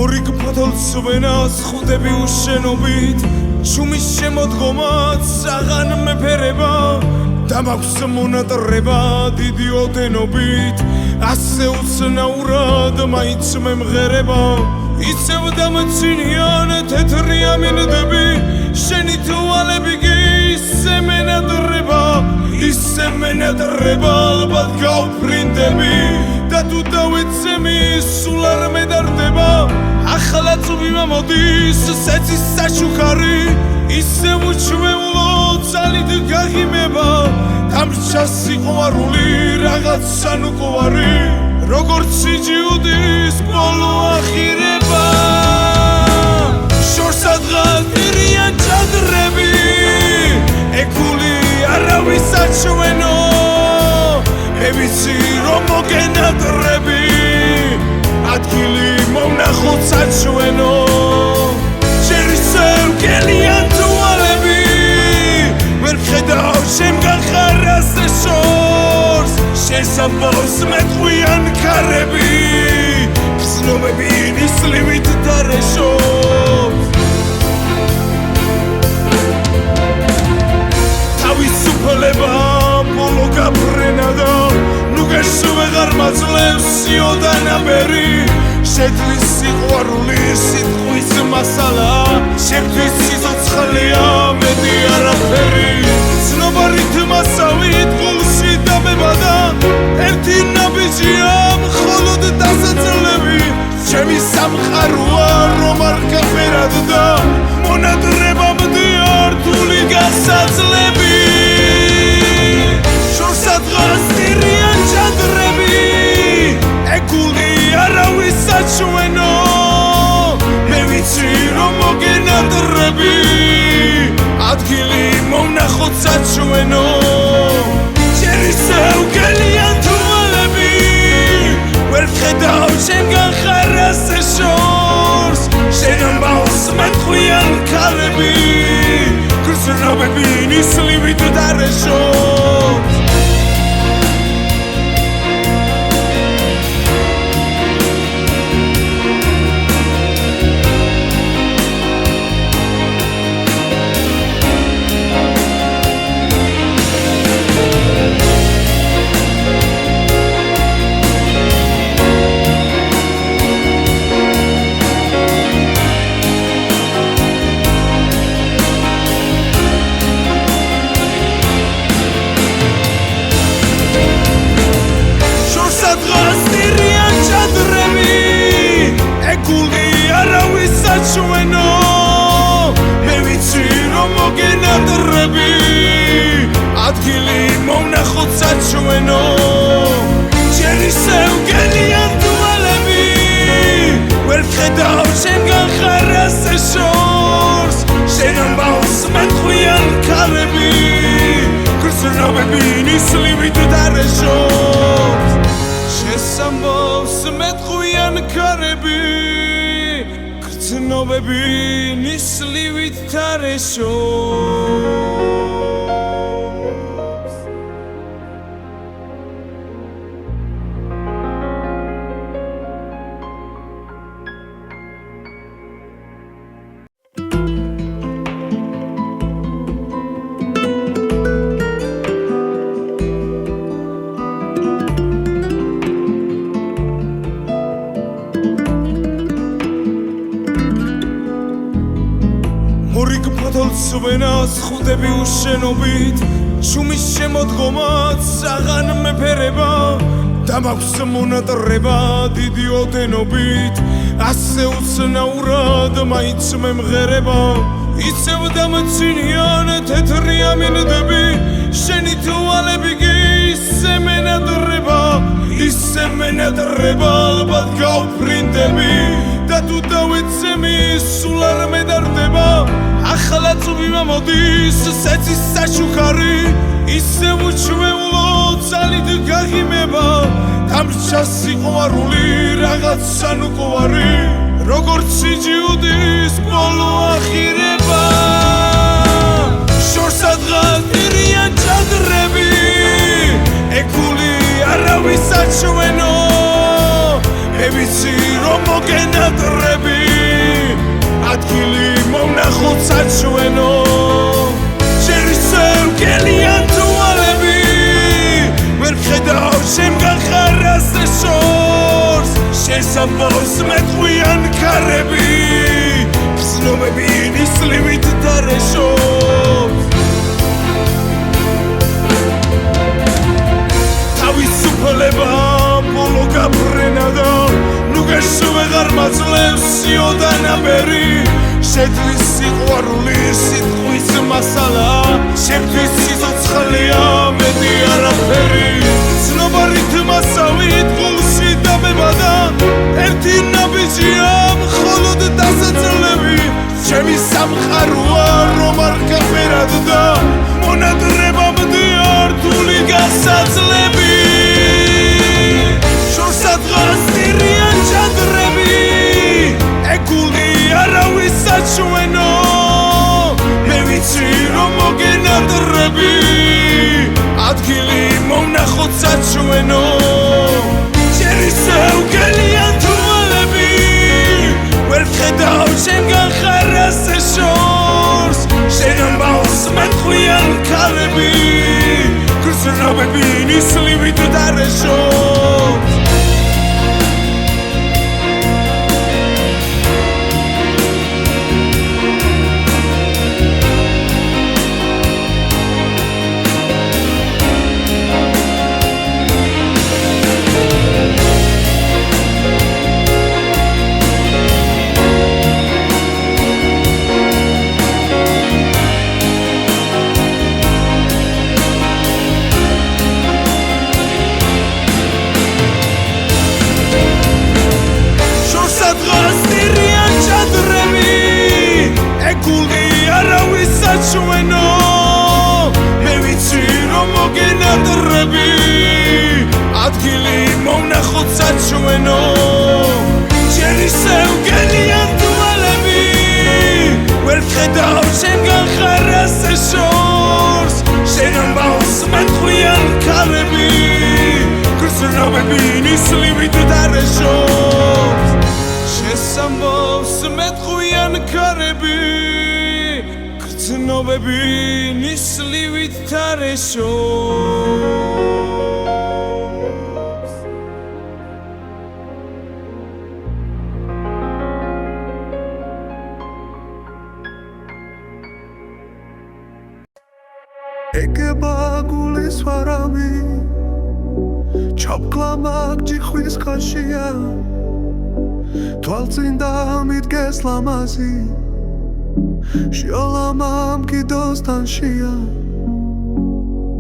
მორიგ ფოთოლს ვენას ხვდები უშენობით ჩუმის შემოდგომაც საღან მეფერება და მაქვს მონატრება დიდი ოდენობით ასე უცნაურად მაინც მემღერება ისევ დამცინიან თეთრი ამინდები შენი თვალები კი ისე მენადრება ალბათ გავფრინდები და თუ დავეცემი სულ არ მედარდება ახლა წვიმა მოდის სეცის საშუქარი ისევ უჩვეულო ძალით გაღიმება დამრჩა სიყვარული რაღაც სანუკვარი როგორც სიჯიუდის ბოლო ახირება შორს ადგას პირიან ჭადრები ეკული არავის საჩვენო მე ვიცი რომ მოგენატრები ადგილი მომნახოთ საჩვენო შერისევ გელიან თვალები ვერ ხედავ შემგან ხარას შორს შესაბავს მეტყვიან ქარები გრძნობები ნისლივით დარეშობს თავისუფლება ბოლო გაფრენა და ნუ გეშვეღარ მაძლევს სიოდა ნაბერი შედლის სიყვარული სიტყვის მასალა შევთვის სიცოცხლეა მეტი არაფერი ცნობარით მასავით გულში დამებადა ერთი ნაბიჯია მხოლოდ დასაძლები ჩემი სამყაროა რომ არ გაფერად და მონადრებამდე რთული გასაძლები შორს ადგას პირიან ჭადრები ეკული არავის საჩვენო მე ვიცი რომ მოგენატრები ადგილი მომნახოთ საჩვენო შერისევ გელიან თვალები ვერ ხედავ შემგან ხარას შორს შენ ამბავს მეტყვიან ქალები გრძნობები ნისლივით დარეშობს საჩვენო მე ვიცი რომ მოგენატრები ადგილი მომნახოთ საჩვენო შერისევ გელიან თვალები ვერ ხედავ შემგან ხარას შორს შენ ამბავს მეტყვიან ქალები გრძნობები ნისლივით დარეშობს შესამბავს მეტყვიან ქალები გრძნობები ნისლივით დარეშობს მორიგ ფოთოლს ვენას ხვდები უშენობით ჩუმის შემოდგომაც საღან მეფერება და მაქვს მონატრება დიდი ოდენობით ასე უცნაურად მაინც მემღერება ისევ დამცინიან თეთრი ამინდები შენი თვალები კი ისე მენადრება ალბათ გავფრინდები და თუ დავეცემი სულ არ მედარდება ახლა წვიმა მოდის სეცის საშუქარი ისევ უჩვეულო ძალით გაღიმება დამრჩა სიყვარული რაღაც სანუკვარი როგორც სიჯიუდის ბოლო ახირება შორს ადგას პირიან ჭადრები ეკული არავის საჩვენო მე ვიცი ვიცი რომ მოგენატრები ადგილი მონახოთ საჩვენო შეისევ გელიან თვალები ვერ ხედავ შემგან ხარას შორს შესამბავს მეტყვიან ქარები გრძნობები ნისლივით დარეშობს თავისუფლება ბოლო გაბრენა და ნუ გეშვეღარ მაძლევს სიოდანაბერი შეთვის სიყვარული სიტყვის მასალა შეთვის სიცოცხლეა მეტი არაფერი ცნობარით მასავით გულში დამებადა ერთი ნაბიჯია მხოლოდ დასაძლები ჩემი სამყაროა რომ არ გაფერად და მონატრებამდე რთული გასაძლები შორსადღაც დირიან ჩადრები ეგული არავის საჩვენო მე ვიცი რომ მოგენატრები ადგილი მონახოთ საჩვენო შეისევ გელიან თვალები ვერ ხედავ შემგან ხარას შორს შენამბავს მეტყვიან ქალები გრძნობები ნისლივით დარეშობს საჩვენო მე ვიცი რომ მოგენატრები ადგილი მონახოთ საჩვენო შეისევ გელიან თვალები ვერ ხედავ შემგან ხარას შორს შენამბავს მეტყვიან ქალები გრძნობები ნისლივით დარეშობს შესამბავს მეტყვიან ქალები გრძნობები ნისლივით დარეშობს ეგება გულის ვარავი ჩაფკლამაკ ჯიხვის ხაშია თვალწინ დამიდგეს ლამაზი შიოლამამ კიდოსთან შია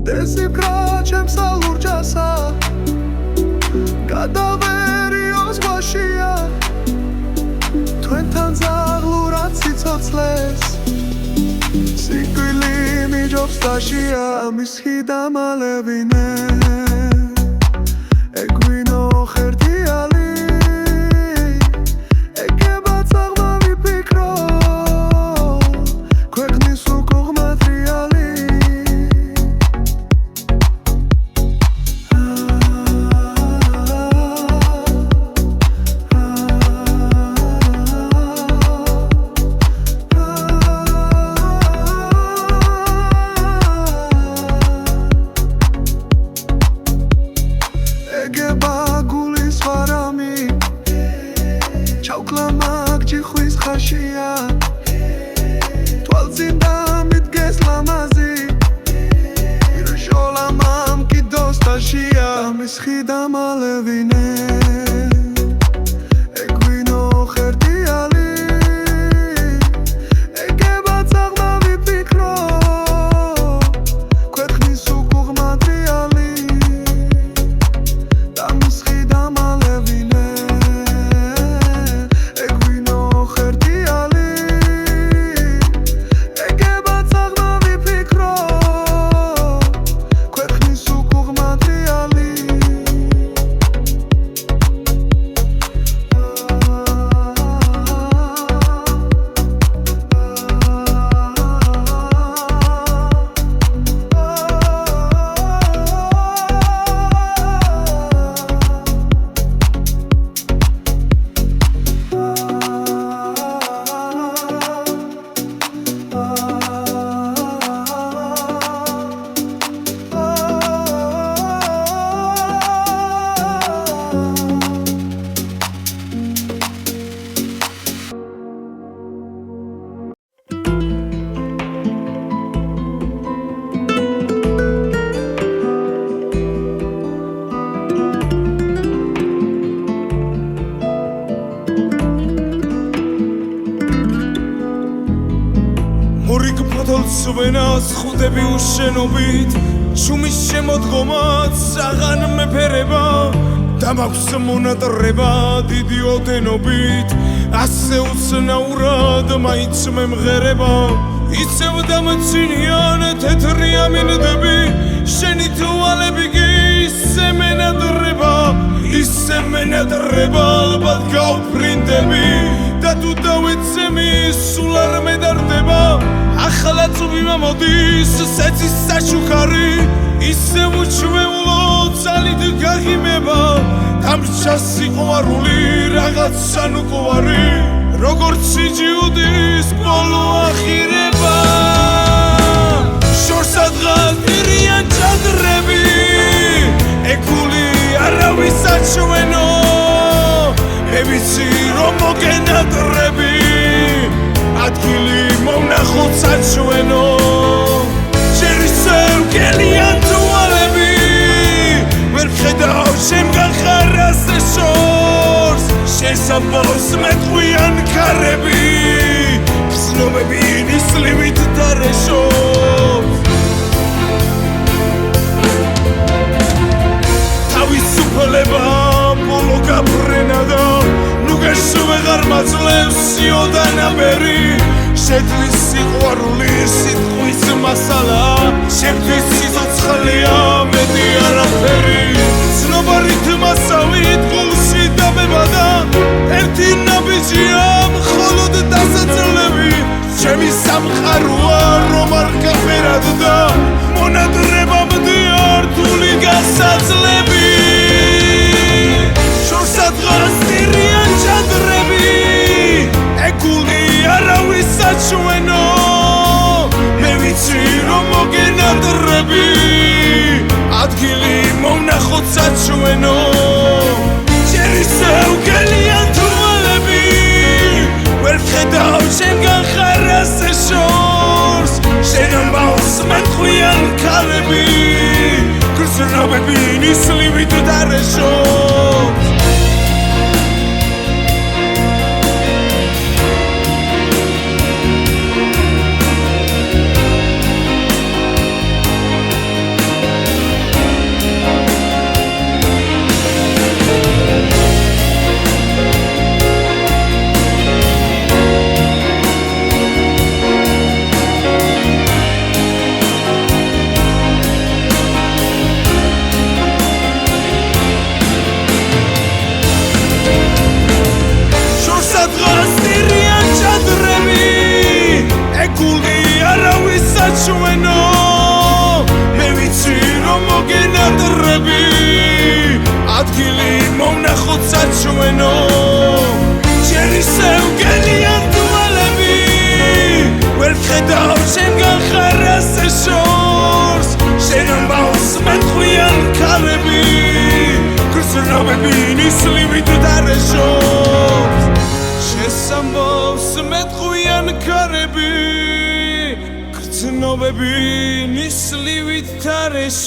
დესიფრა ჩემს ალურჯასა გადავერიოს ვაშია თქვენთან ზაღლურად სიცოცხლეს სიკვდილი მიჯობს დაშია მისხი დამალევინე ეგვინო ხერდიალი თოთოლს ვენას ხვდები უშენობით ჩუმის შემოდგომაც საღან მეფერება და მაქვს მონატრება დიდი ოდენობით ასე უცნაურად მაინც მემღერება იცევ დამცინიან თეთრი ამინდები შენი თვალები კი ისე მენადრება ალბათ გავფრინდები და თუ დავეცემი სულ არ მედარდება ახლა წვიმა მოდის სეცის საშუქარი ისე უჩვეულო ძალით გაღიმება დამრჩა სიყვარული რაღაცა ნუკვარი როგორც სიჯიუდის ბოლო ახირება შორს ადგას პირიან ჩადრები ეგული არავის აჩვენო მე ვიცი რომ მოგენადრები ადგილი მონახოთ საჩვენო ჯერი სევგელიან თვალები ვერ ხედავ შემგან ხარას შორს შესაბოს მეტყვიან ქარები გრძნობები ნისლივით დარეშობს თავისუფლება ბოლო გაფრენა და ნუ გეშვეღარ მაძლევს სიოდანაბერი შედლის სიყვარული სიტყვის მასალა შევთვის სიცოცხლეა მეტი არაფერი ცნობარით მასავით გულში დამებადა ერთი ნაბიჯია მხოლოდ დასაძლები ჩემი სამყაროა რომ არ გაფერად და მონადრებამდე ართული გასაძლები შორს ადგას ტირიან ჩადრები ეგული არავის საჩვენო მე ვიცი რომ მოგენადრები ადგილი მონახოთ საჩვენო ჯერი სევგელიან თვალები ვერ ხედავ შემგან ხარას შორს შენ ამბავს მეტყვიან ქალები გრძნობები ნისლივით დარეშობს საჩვენო მე ვიცი რომ მოგენადრები ადგილი მონახოთ საჩვენო ჯერი სევგელიან თვალები ვერ ხედავ შემგან ხარას შორს შენ ამბავს მეტყვიან ქალები გრძნობები ნისლივით დარეშობს შესამბავს მეტყვიან ქალები ცნობები ნისლივით დარეშობს